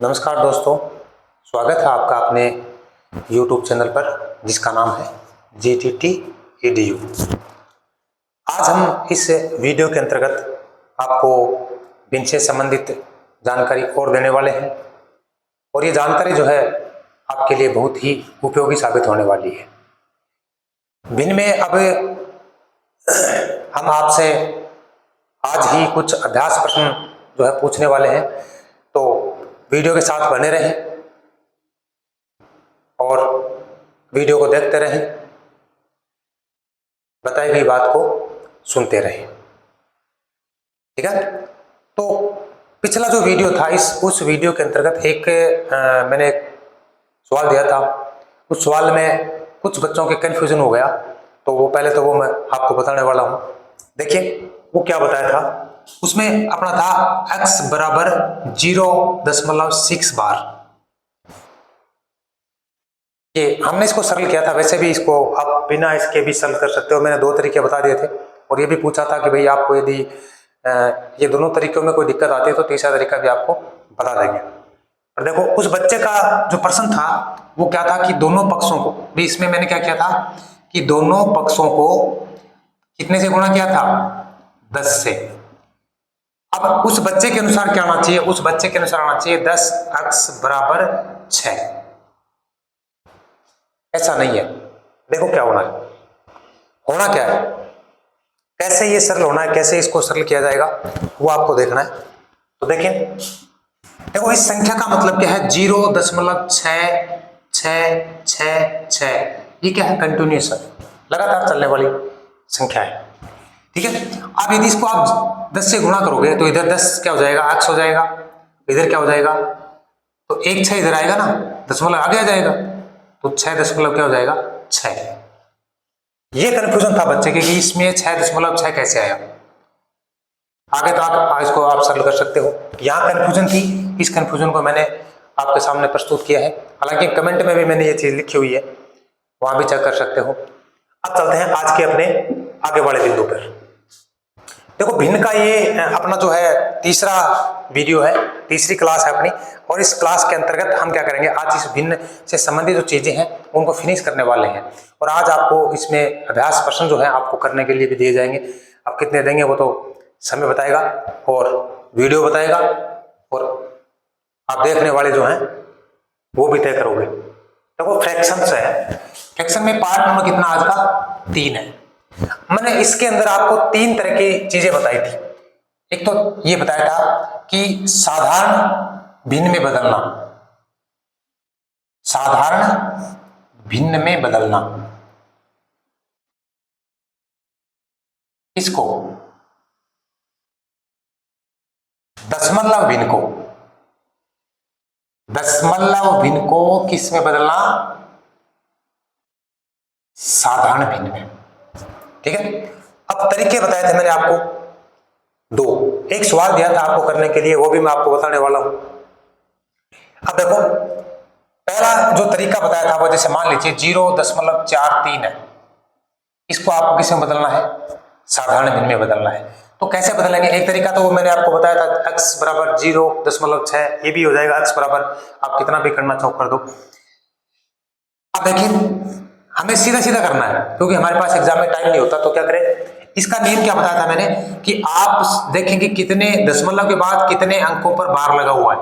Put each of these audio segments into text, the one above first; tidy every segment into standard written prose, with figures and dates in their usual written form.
नमस्कार दोस्तों, स्वागत है आपका अपने YouTube चैनल पर जिसका नाम है GTT EDU। आज हम इस वीडियो के अंतर्गत आपको भिन्न से संबंधित जानकारी और देने वाले हैं और ये जानकारी जो है आपके लिए बहुत ही उपयोगी साबित होने वाली है। भिन्न में अब हम आपसे आज ही कुछ अभ्यास प्रश्न जो है पूछने वाले हैं, तो वीडियो के साथ बने रहें और वीडियो को देखते रहें, बताई गई बात को सुनते रहें। ठीक है, तो पिछला जो वीडियो था उस वीडियो के अंतर्गत मैंने एक सवाल दिया था। उस सवाल में कुछ बच्चों के कन्फ्यूजन हो गया, तो वो मैं आपको बताने वाला हूं। देखिए वो क्या बताया था, उसमें अपना था x बराबर 0.6 बार। ये हमने इसको सरल किया था, वैसे भी इसको आप बिना इसके भी सरल कर सकते हो। मैंने दो तरीके बता दिए थे और ये भी पूछा था कि भाई आपको यदि ये दोनों तरीकों में कोई दिक्कत आती है तो तीसरा तरीका भी आपको बता देंगे। और देखो उस बच्चे का जो प्रश्न था वो क्या था कि दोनों पक्षों को भी, इसमें मैंने क्या किया था कि दोनों पक्षों को कितने से गुणा किया था, 10 से। अब उस बच्चे के अनुसार क्या आना चाहिए, उस बच्चे के अनुसार आना चाहिए 10x बराबर 6। ऐसा नहीं है। देखो क्या होना है, होना क्या है, कैसे ये सरल होना है, कैसे इसको सरल किया जाएगा वो आपको देखना है। तो देखिए, देखो इस संख्या का मतलब क्या है, 0.66666। ये क्या है, कंटिन्यूस है, लगातार चलने वाली संख्या है। ठीक है, अब यदि इसको आप 10 से गुणा करोगे तो इधर 10 क्या हो जाएगा, x हो जाएगा, इधर क्या हो जाएगा, तो एक 6 इधर आएगा ना, दशमलव आगे आ जाएगा, तो 6 दशमलव क्या हो जाएगा, 6। ये कंफ्यूजन था बच्चे के कि इसमें 6.6 कैसे आया। आगे तो आप इसको आप सरल कर सकते हो, यहाँ कंफ्यूजन थी, इस कंफ्यूजन को मैंने आपके सामने प्रस्तुत किया है। हालांकि कमेंट में भी मैंने ये चीज लिखी हुई है, वहां भी चेक कर सकते हो। अब चलते हैं आज के अपने आगे वाले बिंदु पर। देखो भिन्न का ये अपना जो है तीसरा वीडियो है, तीसरी क्लास है अपनी, और इस क्लास के अंतर्गत हम क्या करेंगे, आज इस भिन्न से संबंधित जो चीजें हैं उनको फिनिश करने वाले हैं। और आज आपको इसमें अभ्यास प्रश्न जो है आपको करने के लिए भी दिए जाएंगे। आप कितने देंगे वो तो समय बताएगा और वीडियो बताएगा, और आप देखने वाले जो हैं वो भी तय करोगे। देखो फ्रैक्शन है, फ्रैक्शन में पार्ट नंबर कितना आज का, 3 है। मैंने इसके अंदर आपको 3 तरह की चीजें बताई थी। एक तो ये बताया था कि साधारण भिन्न में बदलना, साधारण भिन्न में बदलना, इसको दशमलव भिन्न को, दशमलव भिन्न को किस में बदलना, साधारण भिन्न में। ठीक है, अब तरीके बताए थे मैंने आपको 2। एक सवाल दिया था आपको करने के लिए, वो भी मैं आपको बताने वाला हूं। अब देखो पहला जो तरीका बताया था वो, जैसे मान लीजिए 0.43 है, इसको आपको किस में बदलना है, साधारण भिन्न में बदलना है। तो कैसे बदलेंगे, एक तरीका तो वो मैंने आपको बताया था, x बराबर 0.6, ये भी हो जाएगा, x बराबर आप कितना भी करना चाहो कर दो। अब देखिए हमें सीधा सीधा करना है क्योंकि हमारे पास एग्जाम में टाइम नहीं होता, तो क्या करें, इसका नियम क्या बताया था मैंने कि आप देखेंगे कितने दशमलव के बाद कितने अंकों पर बार लगा हुआ है,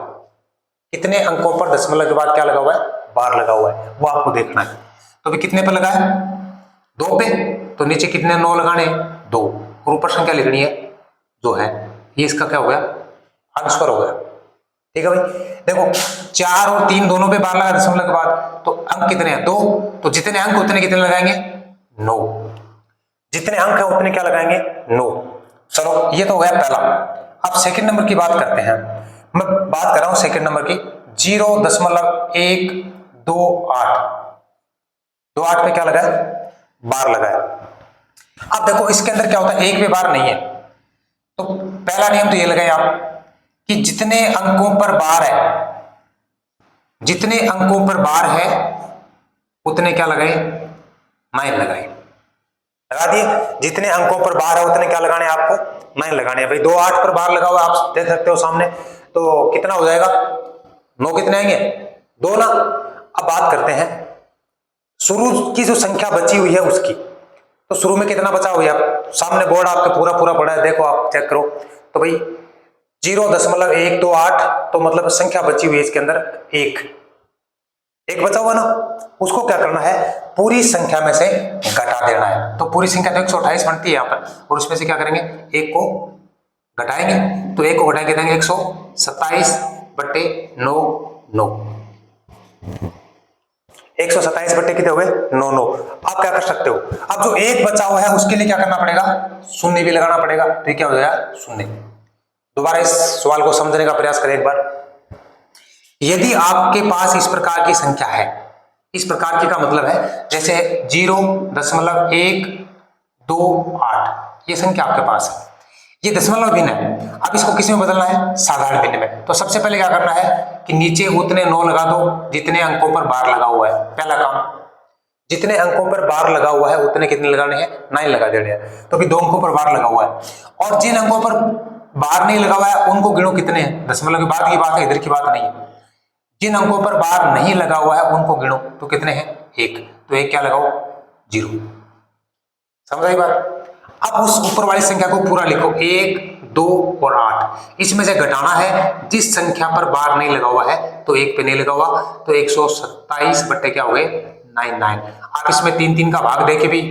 कितने अंकों पर दशमलव के बाद क्या लगा हुआ है, बार लगा हुआ है, वो आपको देखना है। तो अभी कितने पर लगा है, 2 पे, तो नीचे कितने 9 लगाने, 2, और ऊपर संख्या लिखनी है जो है, ये इसका क्या हो गया, आंसर हो गया। ठीक है भाई, देखो 4 और 3 दोनों पे बार लगा दशमलव के बाद, तो अंक कितने हैं, 2, तो जितने अंक उतने कितने लगाएंगे, 9, जितने अंक है उतने क्या लगाएंगे, 9। चलो ये तो हो गया पहला। अब सेकंड नंबर की बात करते हैं, मैं बात कर रहा हूं सेकंड नंबर की, 0.128 पे क्या लगा है, बार लगा है। अब देखो इसके अंदर क्या होता है, एक भी बार नहीं है, तो पहला नियम तो ये लगाए आप कि जितने अंकों पर बार है, जितने अंकों पर बार है उतने क्या लगाए, 9 लगाए। लगा दिए। जितने अंकों पर बार है उतने क्या लगाने हैं आपको, 9 लगाने हैं भाई। 2 8 पर बार लगा हुआ आप देख सकते हो सामने, तो कितना हो जाएगा, 9 कितने आएंगे, 2 ना। अब बात करते हैं शुरू की जो संख्या बची हुई है उसकी, तो शुरू में कितना बचा हुआ है, आप सामने बोर्ड आपके पूरा पूरा पड़ा है, देखो आप चेक करो। तो भाई 0.128, तो मतलब संख्या बची हुई है इसके अंदर एक बचा हुआ ना, उसको क्या करना है, पूरी संख्या में से घटा देना है। तो पूरी संख्या तो 128 बनती है यहाँ पर, और उसमें से क्या करेंगे, एक को घटाएंगे, तो एक को घटा के देंगे 127/9 9, 127 बट्टे कितने हो गए, 9 9। आप क्या कर सकते हो, अब जो एक बचा हुआ है उसके लिए क्या करना पड़ेगा, शून्य भी लगाना पड़ेगा, तो क्या हो जाएगा, शून्य। दोबारा इस सवाल को समझने का प्रयास करें एक बार। यदि आपके पास इस प्रकार की संख्या है, इस प्रकार की का मतलब है जैसे 0.128 ये संख्या आपके पास है, ये दशमलव भिन्न है। अब इसको किस में बदलना है, साधारण भिन्न में। तो सबसे पहले क्या करना है कि नीचे उतने 9 लगा दो जितने अंकों पर बार लगा हुआ है, पहला काम। जितने अंकों पर बार लगा हुआ है उतने कितने लगाने हैं, 9 लगा देने हैं। तो अभी 2 अंकों पर बार लगा हुआ है, और जिन अंकों पर बार नहीं लगा हुआ है उनको गिनो कितने हैं, दशमलव के बाद की बात है, इधर की बात नहीं है। जिन अंकों पर बार नहीं लगा हुआ है उनको गिनो, तो कितने हैं, 1। तो 1 क्या लगाओ, 0। समझ आई बात। अब उस ऊपर वाली संख्या को पूरा लिखो, 1 2 और 8, इसमें से घटाना है जिस संख्या पर बार नहीं लगा हुआ है, तो 1 पे नहीं लगा हुआ, तो 127 बट्टे क्या हो गए, 9 9। आप इसमें 3 3 का भाग देके भी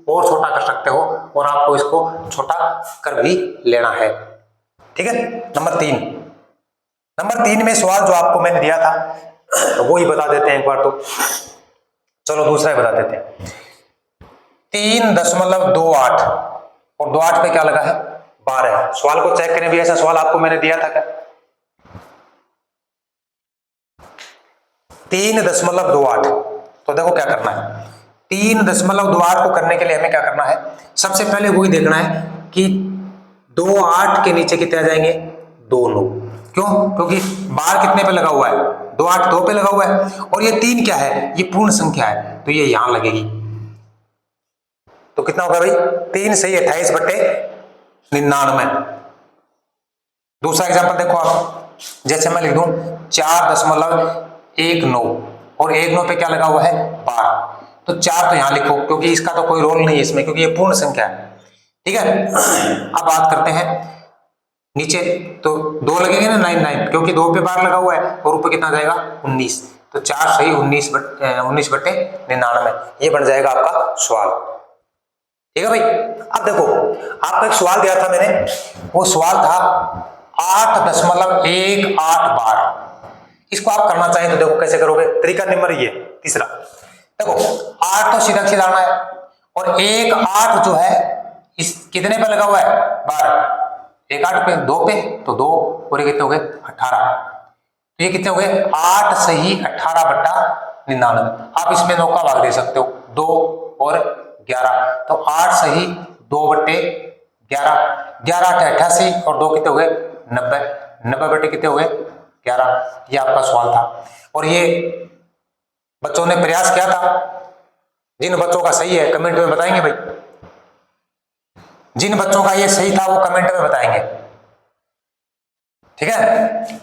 और छोटा कर सकते हो, और आपको इसको छोटा कर भी लेना है, ठीक है। नंबर 3 में सवाल जो आपको मैंने दिया था वो ही बता देते हैं एक बार, तो चलो दूसरा ही बता देते हैं। 3.28 और 28 पे क्या लगा है, 12। सवाल को चेक करें भी, ऐसा सवाल आपको मैंने दिया था क्या, 3.28। तो देखो क्या करना है, 3.28 को करने के लिए हमें क्या करना है, सबसे पहले वही देखना है कि 2 8 के नीचे कितने आ जाएंगे, 2 9। क्यों, क्योंकि बार कितने पे लगा हुआ है, 2 8 2 पे लगा हुआ है, और ये 3 क्या है, ये पूर्ण संख्या है, तो ये यहां लगेगी। तो कितना होगा भाई, 3 सही 28 बट्टे 99। दूसरा एग्जांपल देखो आप, जैसे मैं लिख दूं 4.19 और 1 9 पे क्या लगा हुआ है, 12। तो 4 तो यहां लिखो, क्योंकि इसका तो कोई रोल नहीं है इसमें, क्योंकि ये पूर्ण संख्या है, ठीक है। अब बात करते हैं नीचे, तो 2 लगेंगे ना, 9 9, क्योंकि 2 पे बार लगा हुआ है, और ऊपर कितना जाएगा, 19। तो 4 सही 19 बट्टे 99, ये बन जाएगा आपका सवाल, ठीक है भाई। अब देखो आपका एक सवाल दिया था मैंने, वो सवाल था 8.18 बार। इसको आप करना चाहें तो देखो कैसे करोगे, तरीका नंबर ये तीसरा। देखो 8 तो सीधा सीधा आना है, और 1 8 जो है इस कितने पे लगा हुआ है, 12। 1 8 पे, 2 पे, तो 2, और ये कितने हो गए, 18। तो ये कितने हो गए, 8 सही 18 बट्टा 99। आप इसमें 9 का भाग दे सकते हो, 2 और 11, तो 8 सही 2 बट्टे 11, 11 8 88, और 2 कितने हो गए, 90, 90 बट्टे कितने हो गए, 11। ये आपका सवाल था, और ये बच्चों ने प्रयास किया था। जिन बच्चों का सही है कमेंट में बताएंगे भाई, जिन बच्चों का ये सही था वो कमेंट में बताएंगे, ठीक है।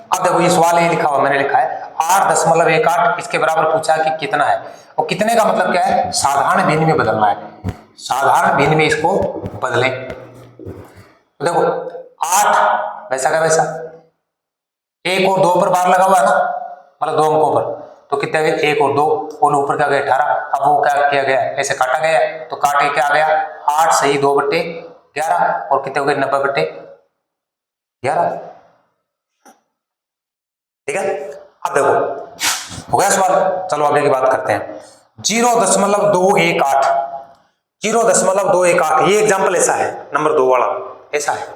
अब देखो ये सवाल ये लिखा हुआ, मैंने लिखा है 8.18, इसके बराबर पूछा कि कितना है, और कितने का मतलब क्या है, साधारण भिन्न में बदलना है, साधारण भिन्न में इसको बदलें। तो देखो 8 वैसा का वैसा, 1 और 2 पर बार लगा हुआ है ना, मतलब 2 अंकों पर, तो कितने आ गए, 1 और 2, और ऊपर क्या गया 18। अब वो क्या किया गया, ऐसे काटा गया, तो काटे क्या आ गया, 8 सही 2 बट्टे 11, और कितने हो गए, 90 बट्टे 11, ठीक है। अब देखो हो गया सवाल, चलो आगे की बात करते हैं। 0.218, 0.218, ये एग्जाम्पल ऐसा है, नंबर 2 वाला ऐसा है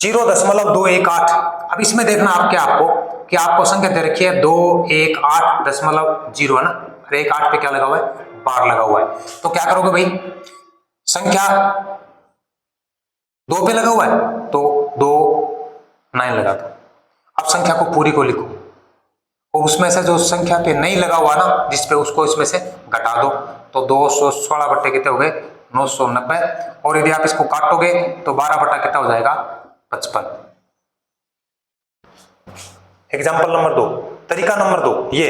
0.218। अब इसमें देखना आप क्या, आपको कि आपको संख्या दे रखी है 218.0 है ना, और 1 8 पे क्या लगा हुआ है, बार लगा हुआ है। तो क्या करोगे भाई, संख्या 2 पे लगा हुआ है, तो 2 9 लगा दो। अब संख्या को पूरी को लिखो, और उसमें से जो संख्या पे नहीं लगा हुआ ना जिसपे, उसको इसमें से घटा दो, तो 216 बट्टे कितने हो गए, 990, और यदि आप इसको काटोगे तो 12 बटा कितना हो जाएगा 55। एग्जाम्पल नंबर 2, तरीका नंबर 2, ये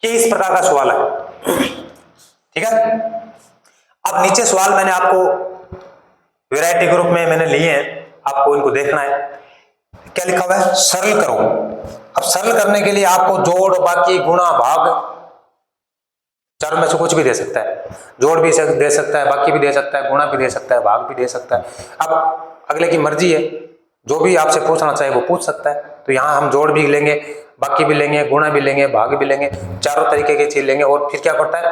इस प्रकार का सवाल है, ठीक है। अब नीचे सवाल मैंने आपको वैरायटी ग्रुप में मैंने लिए हैं, आपको इनको देखना है। क्या लिखा हुआ है, सरल करो। अब सरल करने के लिए आपको जोड़, बाकी, गुणा, भाग, चारों में से कुछ भी दे सकता है। जोड़ भी दे सकता है, बाकी भी दे सकता है, गुणा भी दे सकता है, भाग भी दे सकता है। अब अगले की मर्जी है, जो भी आपसे पूछना चाहे वो पूछ सकता है। तो यहाँ हम जोड़ भी लेंगे, बाकी भी लेंगे, गुणा भी लेंगे, भाग भी लेंगे, चारों तरीके की चीज लेंगे। और फिर क्या करता है,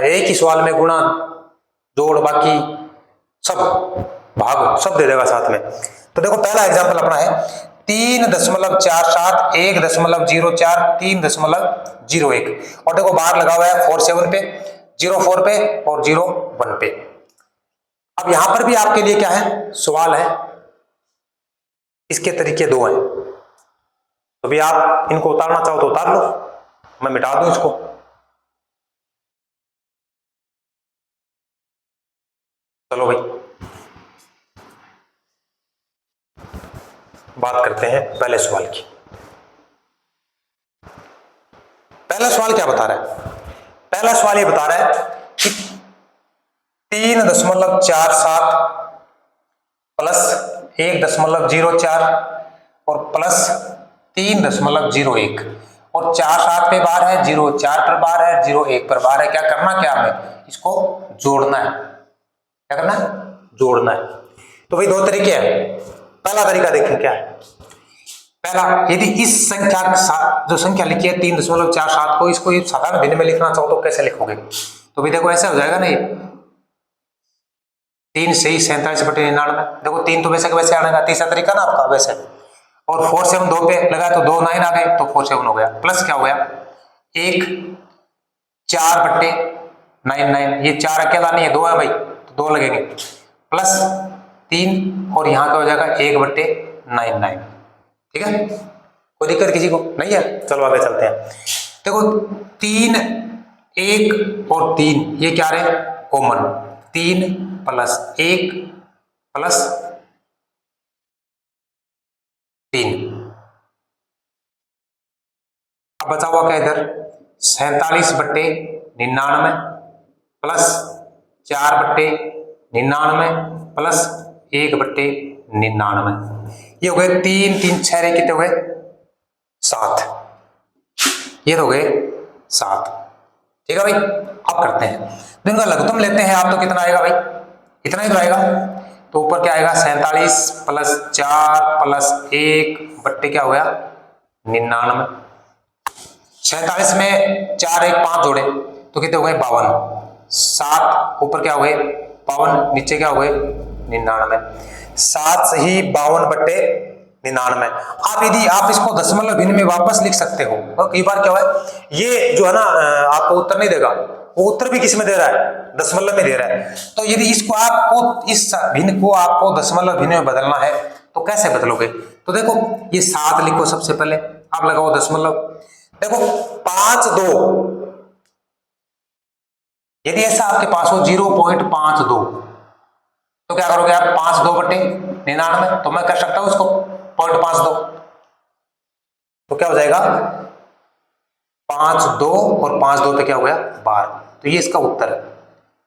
एक ही सवाल में गुणा, जोड़, बाकी सब, भाग सब दे देगा साथ में। तो देखो पहला एग्जाम्पल अपना है 3.47, 1.04, 3.01, और देखो बार लगा हुआ है 47 पे, 04 पे और 01 पे। अब यहां पर भी आपके लिए क्या है, सवाल है, इसके तरीके दो हैं। तो भी आप इनको उतारना चाहो तो उतार लो, मैं मिटा दूं इसको। चलो भाई बात करते हैं पहले सवाल की। पहला सवाल क्या बता रहा है, पहला सवाल ये बता रहा है कि 3.47 प्लस 1.04 और प्लस 3.01, और 4 7 पे बार है, 0 4 पर बार है, 0 1 पर बार है। क्या करना, क्या हमें इसको जोड़ना है। क्या करना है, जोड़ना है। तो भाई दो तरीके हैं। पहला तरीका देखें क्या है। पहला, यदि इस संख्या के साथ जो संख्या लिखी है 3.47 को, इसको साधारण भिन्न में लिखना चाहो तो कैसे लिखोगे। तो भाई देखो ऐसे हो जाएगा ना, ये 3 से 47/99, देखो 3 तो वैसे के वैसे आने का, तीसरा तरीका ना आपका वैसे, और 4 से हम 2 पे लगाए तो 2 9 आ गए, तो 4 7 हो गया। प्लस क्या हो गया, 1 4/99, ये 4 अकेला नहीं है, 2 है भाई, तो 2 लगेंगे, प्लस 3, और यहाँ क्या हो जाएगा 1/99। ठीक है, कोई दिक्कत किसी को नहीं है। चलो आगे चलते हैं। देखो 3 1 और 3 ये क्या रहे, कॉमन, 3 प्लस 1 प्लस 3। अब बचा हुआ क्या इधर, 47/99 प्लस 4/99 प्लस 1/99। ये हो गए 3 3 6 कितने हो गए 7, ये तो हो गए 7। ठीक है भाई, अब करते हैं, तो इनका लघुत्तम लेते हैं आप, तो कितना आएगा भाई, इतना ही तो आएगा। तो ऊपर क्या आएगा, 47 प्लस 4 प्लस 1 बट्टे क्या हो गया 99। 47 में 4 1 5 जोड़े तो कितने हो गए 52, 7 ऊपर क्या हो गए 52, नीचे क्या हो गए 99, 7 से ही 52/99। आप यदि आप इसको दशमलव भिन्न में वापस लिख सकते हो, और कई बार क्या हुआ ये जो है ना आपको उत्तर नहीं देगा, वो उत्तर भी किस में दे रहा है, दशमलव में दे रहा है। तो यदि इसको आपको इस भिन्न को आपको दशमलव भिन्न में बदलना है तो कैसे बदलोगे। तो देखो ये 7 लिखो सबसे पहले, आप लगाओ दशमलव। देखो 5 2, यदि ऐसा आपके पास हो 0.52 तो क्या करोगे आप, 5 2/99, तो मैं कर सकता हूं इसको 0.52, तो क्या हो जाएगा 5 2 और 5 2 तो क्या हो गया 12। तो ये इसका उत्तर है।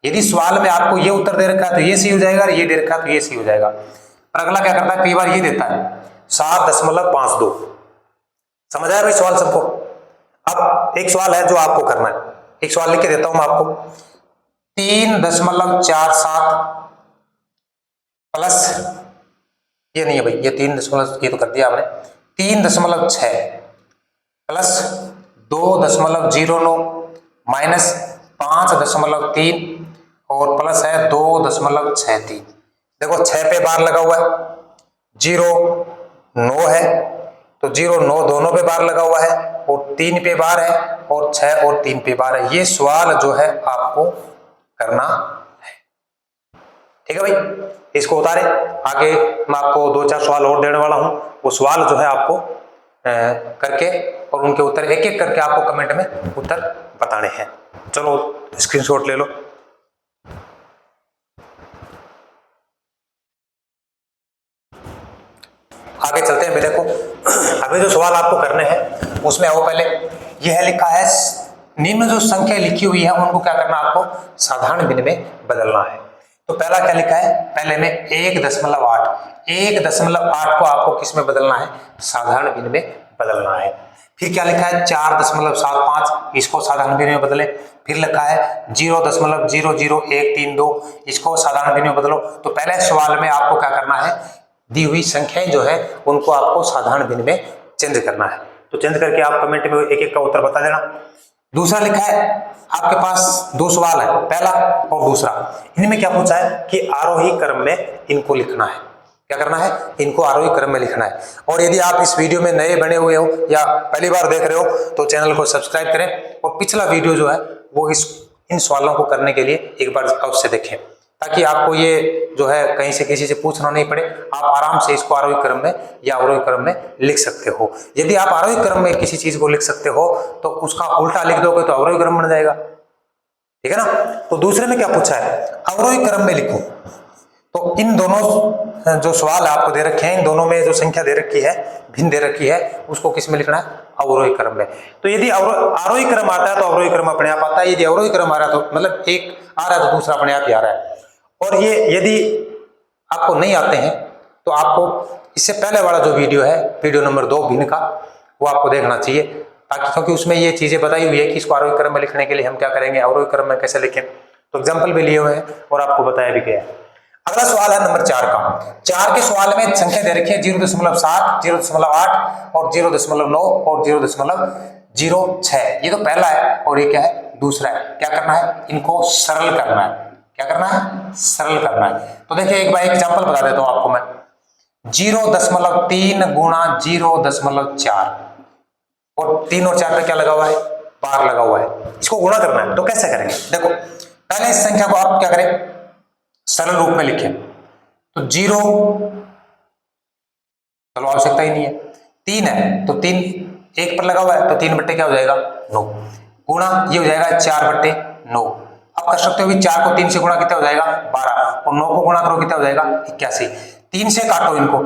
यदि सवाल में आपको ये उत्तर दे रखा है तो ये सही हो जाएगा, और ये दे रखा है तो ये सही हो जाएगा। और अगला क्या करता है, कई बार ये देता है 7.52। समझ आया भाई सवाल सबको। अब एक सवाल है जो आपको करना है, एक सवाल लिख के देता हूं मैं आपको, 3.47 प्लस, ये नहीं है भाई, ये 3 ये तो कर दिया आपने, 3.6 प्लस 2.09 माइनस 5.3 और प्लस है 2.63। देखो 6 पे बार लगा हुआ है, 0 9 है, तो 0 9 दोनों पे बार लगा हुआ है, और 3 पे बार है, और 6 और 3 पे बार है। ये सवाल जो है आपको करना है। ठीक है भाई, इसको उतारे, आगे मैं आपको 2 4 सवाल और देने वाला हूं, वो सवाल जो है आपको करके और उनके उत्तर एक एक करके आपको कमेंट में उत्तर बताने हैं। चलो स्क्रीनशॉट ले लो। आगे चलते हैं। मेरे को अभी जो सवाल आपको करने हैं उसमें वो पहले यह है लिखा है निम्न जो संख्या लिखी हुई है उनको क्या करना है, आपको साधारण भिन्न में बदलना है। तो पहला क्या लिखा है, पहले में 1.8, 1.8 को आपको किस में बदलना है, साधारण भिन्न में बदलना है। फिर क्या लिखा है 4.75, इसको साधारण भिन्न में बदले। फिर लिखा है 0.00132, इसको साधारण भिन्न में बदलो। तो पहले सवाल में आपको क्या करना है, दी हुई संख्याएं जो है उनको आपको साधारण भिन्न में चेंज करना है। तो चेंज करके आप कमेंट में एक एक का उत्तर बता देना। दूसरा लिखा है आपके पास दो सवाल है, पहला और दूसरा। इनमें क्या पूछा है कि आरोही क्रम में इनको लिखना है। क्या करना है, इनको आरोही क्रम में लिखना है। और यदि आप इस वीडियो में नए बने हुए हो या पहली बार देख रहे हो तो चैनल को सब्सक्राइब करें और पिछला वीडियो जो है वो इन सवालों को करने के लिए एक बार अवश्य देखें, ताकि आपको ये जो है कहीं से किसी से पूछना नहीं पड़े। आप आराम से इसको आरोही क्रम में या अवरोही क्रम में लिख सकते हो। यदि आप आरोही क्रम में किसी चीज को लिख सकते हो तो उसका उल्टा लिख दोगे तो अवरोही क्रम बन जाएगा, ठीक है ना। तो दूसरे में क्या पूछा है, अवरोही क्रम में लिखो। तो इन दोनों जो सवाल आपको दे रखे हैं, इन दोनों में जो संख्या दे रखी है, भिन्न दे रखी है, उसको किस में लिखना है, अवरोही क्रम में। तो यदि आरोही क्रम आता है तो अवरोही क्रम अपने आप आता है, यदि अवरोही क्रम आ रहा है तो मतलब एक आ रहा है तो दूसरा अपने आप ही आ रहा है। और ये यदि आपको नहीं आते हैं तो आपको इससे पहले वाला जो वीडियो है, वीडियो नंबर 2 भिन्न का, वो आपको देखना चाहिए, ताकि क्योंकि उसमें ये चीजें बताई हुई है कि इसको आरोही क्रम में लिखने के लिए हम क्या करेंगे, अवरोही क्रम में कैसे लिखें। तो एग्जाम्पल भी लिए हुए हैं और आपको बताया भी गया है। अगला सवाल है नंबर 4 का। 4 के सवाल में संख्या दे रखी है 0.7, 0.8 और 0.9 और 0.06। ये तो पहला है और ये क्या है, दूसरा है। क्या करना है, इनको सरल करना है। क्या करना है, सरल करना है। तो देखिए एक बार एग्जांपल बता देता हूं आपको मैं। 0.3 गुणा 0.4 और 3 और 4 पे क्या लगा हुआ है, पार लगा हुआ है। इसको गुणा करना है। तो कैसे करेंगे, देखो पहले इस संख्या को आप क्या करें, सरल रूप में लिखें। तो 0, चलो आवश्यकता ही नहीं है। 3 है तो 3 1 पर लगा हुआ है तो 3 बट्टे क्या हो जाएगा, 9, गुणा ये हो जाएगा 4/9। आप कर सकते हो कि 4 को 3 से गुणा कितना हो जाएगा, 12, और 9 को गुणा करो कितना हो जाएगा, 81। 3 से काटो, इनको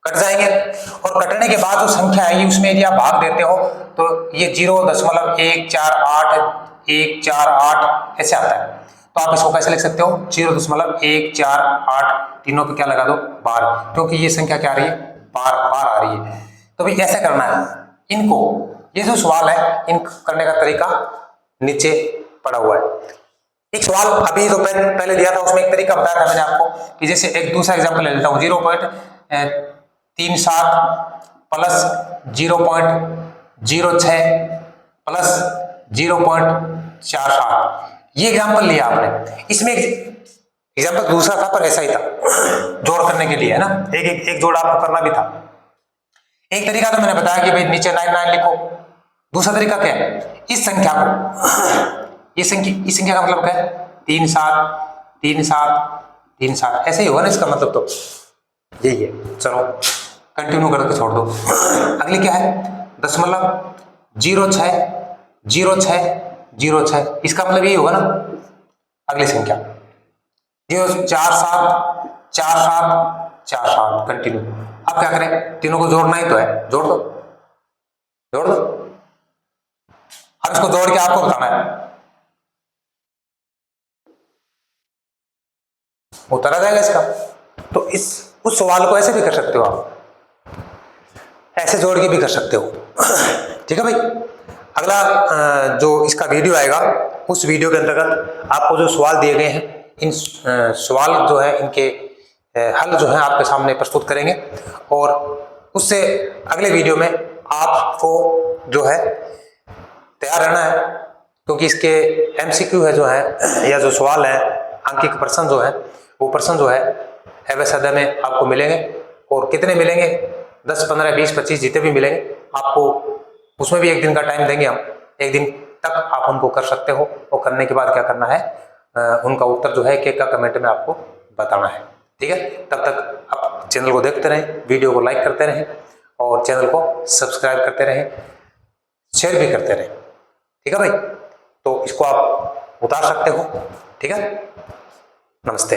कट जाएंगे और कटने के बाद जो संख्या आएगी उसमें यदि आप भाग देते हो तो ये 0.148 148 ऐसे आता है। तो आप इसको कैसे लिख सकते हो, 0.148, तीनों पे क्या लगा दो, बार, क्योंकि ये संख्या क्या आ रही है, बार बार आ रही है। तो भाई ऐसे करना है इनको। ये जो सवाल है इन करने का तरीका नीचे पड़ा हुआ है। एक सवाल अभी जो पहले दिया था उसमें एक तरीका बताया था मैंने आपको कि जैसे एक दूसरा एग्जांपल ले लेता हूँ, 0.37 प्लस 0.06 प्लस 0.48। ये एग्जांपल लिया आपने। इसमें एग्जांपल दूसरा था पर ऐसा ही था, जोड़ करने के लिए है ना, एक जोड़ आपको करना भी था। एक तरीका तो मैंने बताया कि भाई नीचे 99 लिखो। दूसरा तरीका क्या है, इस संख्या को, इस संख्या का मतलब क्या है, 3 7 3 7 3 7 ऐसे ही होगा ना इसका मतलब, तो यही है। चलो कंटिन्यू करके छोड़ दो। अगली क्या है, 0.06 इसका मतलब यही होगा ना। अगली संख्या 0.47 कंटिन्यू। अब क्या करें, तीनों को जोड़ना ही तो है, जोड़ दो। अब इसको जोड़ के आपको बताना है, उत्तर आ जाएगा इसका। तो उस सवाल को ऐसे भी कर सकते हो आप, ऐसे जोड़ के भी कर सकते हो। ठीक है भाई। अगला जो इसका वीडियो आएगा उस वीडियो के अंतर्गत आपको जो सवाल दिए गए हैं, इन सवाल जो है इनके हल जो है आपके सामने प्रस्तुत करेंगे। और उससे अगले वीडियो में आपको जो है तैयार रहना है, क्योंकि इसके एमसीक्यू है जो है, या जो सवाल है, अंकित प्रश्न जो है, वो प्रश्न जो है एवं में आपको मिलेंगे। और कितने मिलेंगे, 10 15 20 25 जितने भी मिलेंगे आपको, उसमें भी एक दिन का टाइम देंगे हम। एक दिन तक आप उनको कर सकते हो, और करने के बाद क्या करना है, उनका उत्तर जो है एक का कमेंट में आपको बताना है। ठीक है, तब तक आप चैनल को देखते रहें, वीडियो को लाइक करते रहें और चैनल को सब्सक्राइब करते रहें, शेयर भी करते रहें। ठीक है भाई, तो इसको आप उतार सकते हो। ठीक है, नमस्ते।